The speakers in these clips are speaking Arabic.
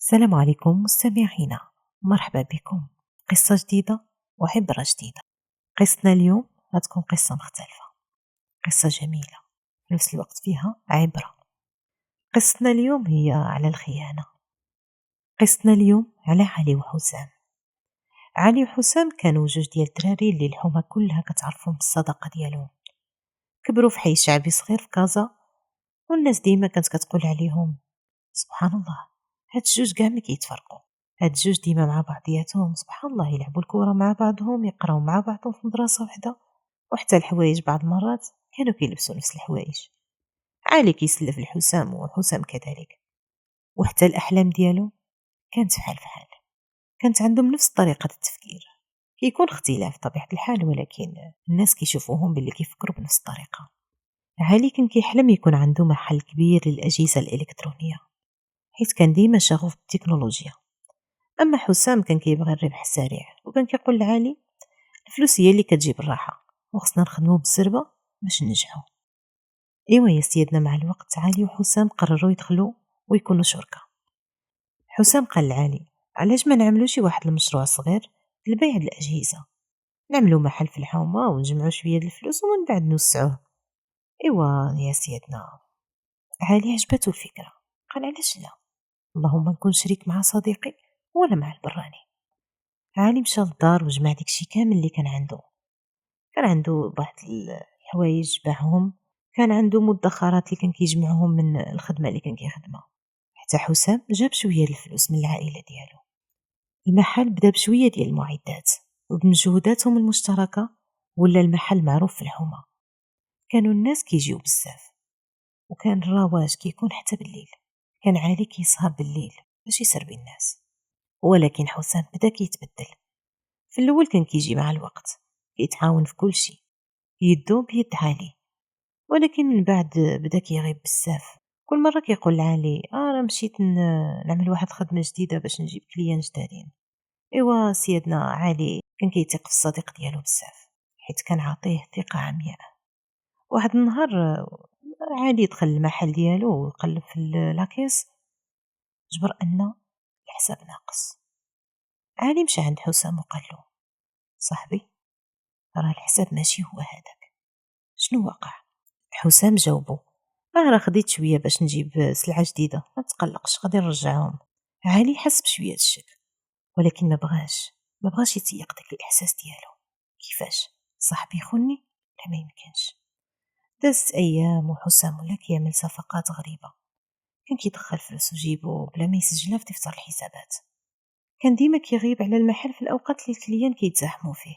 السلام عليكم مستمعينا، مرحبا بكم. قصة جديدة وعبرة جديدة. قصتنا اليوم غتكون قصة مختلفة، قصة جميلة في نفس الوقت فيها عبرة. قصتنا اليوم هي على الخيانة. قصتنا اليوم على علي وحسام. علي وحسام كانوا جوج ديال الدراري اللي الحومة كلها كتعرفهم بالصداقة ديالهم. كبروا في حي شعبي صغير في كازا، والناس ديما كانت كتقول عليهم سبحان الله، هاد الجوج كاع ما كيتفرقوا. هاد الجوج ديما مع بعضياتهم، سبحان الله، يلعبوا الكرة مع بعضهم، يقراو مع بعضهم في مدرسة وحدة، وحتى الحوايج بعض المرات كانوا كيلبسوا نفس الحوايج. علي كيسلف الحسام وحسام كذلك، وحتى الأحلام ديالو كانت بحال فحال. كانت عندهم نفس طريقة التفكير، كيكون اختلاف طبيعة الحال، ولكن الناس كيشوفوهم باللي كيفكروا بنفس الطريقة. علي كان كيحلم يكون عنده محل كبير للأجهزة الإلكترونية، حيت كان ديما شغوف بالتكنولوجيا. أما حسام كان كيبغي الربح السريع، وكان كيقول لعلي الفلوس هي اللي كتجيب الراحة، وخصنا نخدمو بالزربة باش ننجحو. ايوا يا سيدنا، مع الوقت علي وحسام قرروا يدخلوا ويكونوا شركاء. حسام قال لعلي علاش ما نعملو شي واحد المشروع صغير لبيع الأجهزة، نعملو محل في الحومة ونجمعو شوية الفلوس ومن بعد نوسعوه. ايوا يا سيدنا، علي عجبته الفكرة، قال علاش لا، اللهم نكون شريك مع صديقي ولا مع البراني. علي مشى للدار وجمع داكشي كامل اللي كان عنده. كان عنده بعض الحوايج باعهم، كان عنده مدخرات اللي كان كيجمعهم من الخدمة اللي كان كيخدمها. حتى حسام جاب شوية الفلوس من العائلة ديالو. المحل بدا بشوية ديال المعدات، وبمجهوداتهم المشتركة ولا المحل معروف في الحومة. كانوا الناس كيجيو بزاف، وكان الرواج كيكون حتى بالليل. كان علي كيسهر بالليل باش يسربي الناس، ولكن حسام بدا كيتبدل. في الأول كان كيجي مع الوقت، كيتعاون في كل شيء، يدو بيد علي، ولكن من بعد بدا كيغيب بزاف. كل مرة كيقول لعلي راه مشيت نعمل واحد الخدمة جديدة باش نجيب كليان جدادين. ايوا سيدنا علي كان كيثيق في الصديق ديالو بزاف، حيت كان عاطيه ثقة عمياء. واحد النهار علي دخل المحل ديالو وقلب في لاكيس، جبر ان الحساب ناقص. علي مشى عند حسام وقال له صاحبي، راه الحساب ماشي هو هذاك، شنو وقع؟ حسام جاوبو راه خديت شويه باش نجيب سلعه جديده، ما تقلقش غادي نرجعهم. علي حس بشويه الشك، ولكن ما بغاش يتيق داك الاحساس ديالو. كيفاش صاحبي يخوني؟ لا، ما يمكنش. دازت ايام وحسام ولا كيعمل صفقات غريبه، كان كيدخل فلوس وجيبو بلا ما يسجلها في دفتر الحسابات. كان ديما كيغيب على المحل في الاوقات اللي الكليان كيتزاحموا فيه.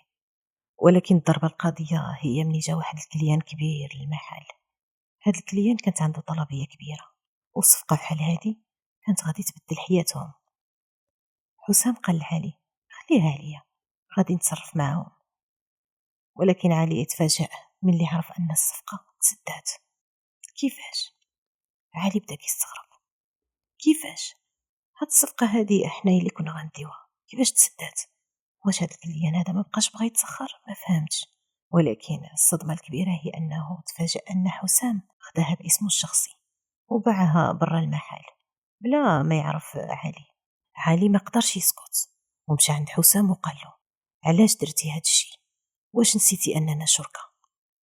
ولكن الضربه القاضيه هي ملي جا واحد الكليان كبير للمحل. هاد الكليان كانت عنده طلبية كبيرة، والصفقة بحال هادي كانت غادي تبدل حياتهم. حسام قال لعلي خليها عليا، غادي نتصرف معاهم. ولكن علي يتفاجأ ملي عرف أن الصفقة تسدات. كيفاش؟ علي بدا كيستغرب. كيفاش؟ هاد الصفقة هادي احنا اللي كنا غنديوها، كيفاش تسدات؟ واش هاد الكليان هذا ما بقاش بغا يتسخر؟ ما فهمتش. ولكن الصدمة الكبيرة هي أنه تفاجأ أن حسام خداها باسمه الشخصي وباعها برا المحل بلا ما يعرف علي. علي ما قدرش يسكت، ومشى عند حسام وقال له علاش درتي هاد الشيء؟ واش نسيتي اننا شركة؟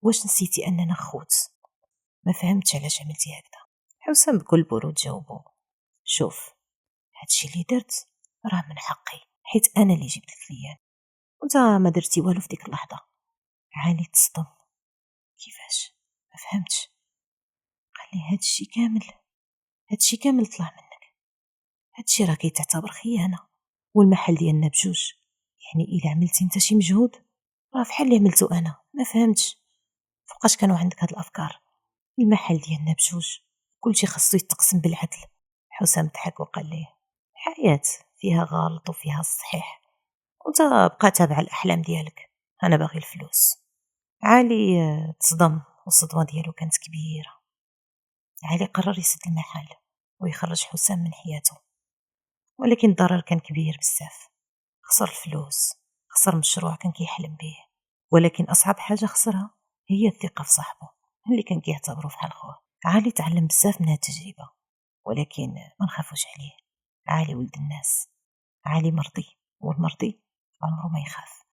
واش نسيتي اننا خوت؟ ما فهمتش علاش عملتي هكذا. حسام بكل برود جاوبه شوف، هادشي اللي درت راه من حقي، حيت انا اللي جبت الكليان وانت ما درتي والو في ديك اللحظة. علي تصدم. كيفاش؟ ما فهمتش. قال لي هادشي كامل طلع منك، هادشي راه كيتعتبر خيانة، والمحل ديالنا بجوج، يعني الا عملتي انت شي مجهود راه فحال اللي عملتو انا. ما فهمتش فوقاش كانوا عندك هاد الافكار، المحل ديالنا بجوج، كلشي خاصو يتقسم بالعدل. حسام ضحك وقال ليه الحياة فيها غلط وفيها الصحيح، وانت بقى تابع الاحلام ديالك، انا باغي الفلوس. علي تصدم، والصدمة ديالو كانت كبيرة. علي قرر يسد المحل ويخرج حسام من حياته، ولكن الضرر كان كبير بزاف. خسر الفلوس، خسر مشروع كان كيحلم به، ولكن أصعب حاجة خسرها هي الثقة في صاحبه اللي كان كيعتبره فحال خوه. علي تعلم بزاف من هاد التجربة، ولكن ما نخافوش عليه. علي ولد الناس. علي مرضي، والمرضي عمره ما يخاف.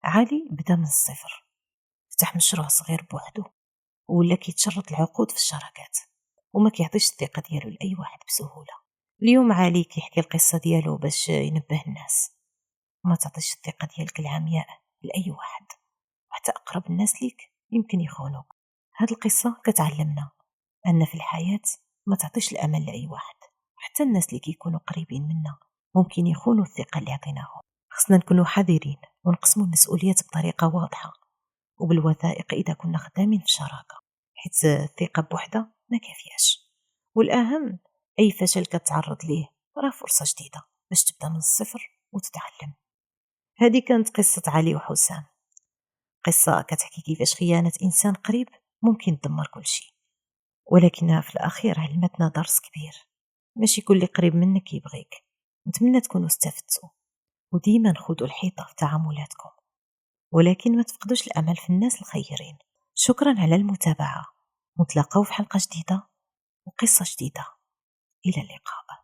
علي بدا من الصفر، فتح مشروع صغير بوحدو، ولا كيتشرط العقود في الشراكات، وما كيعطيش الثقة ديالو لأي واحد بسهولة. اليوم علي كيحكي القصة ديالو باش ينبه الناس. ما تعطيش الثقة ديالك العمياء لأي واحد، حتى أقرب الناس ليك يمكن يخونوك. هاد القصة كتعلمنا أن في الحياة ما تعطيش الأمل لأي واحد، حتى الناس اللي كيكونوا قريبين منا ممكن يخونوا الثقة اللي عطيناهم. خصنا نكونوا حذرين ونقسموا المسؤوليات بطريقة واضحة وبالوثائق إذا كنا خدامين في شراكة، حيت الثقة بوحدها ما كافياش. والأهم، أي فشل كتعرض ليه راه فرصة جديدة باش تبدا من الصفر وتتعلم. هذه كانت قصة علي وحسام، قصة كتحكي كيفاش خيانة إنسان قريب ممكن تدمر كل شيء، ولكنها في الأخير علمتنا درس كبير. ماشي كل قريب منك يبغيك. نتمنى تكونوا استفدتوا، وديما خذوا الحيطة في تعاملاتكم، ولكن ما تفقدوش الأمل في الناس الخيرين. شكرا على المتابعة، نتلاقاو في حلقة جديدة وقصة جديدة. إلى اللقاء.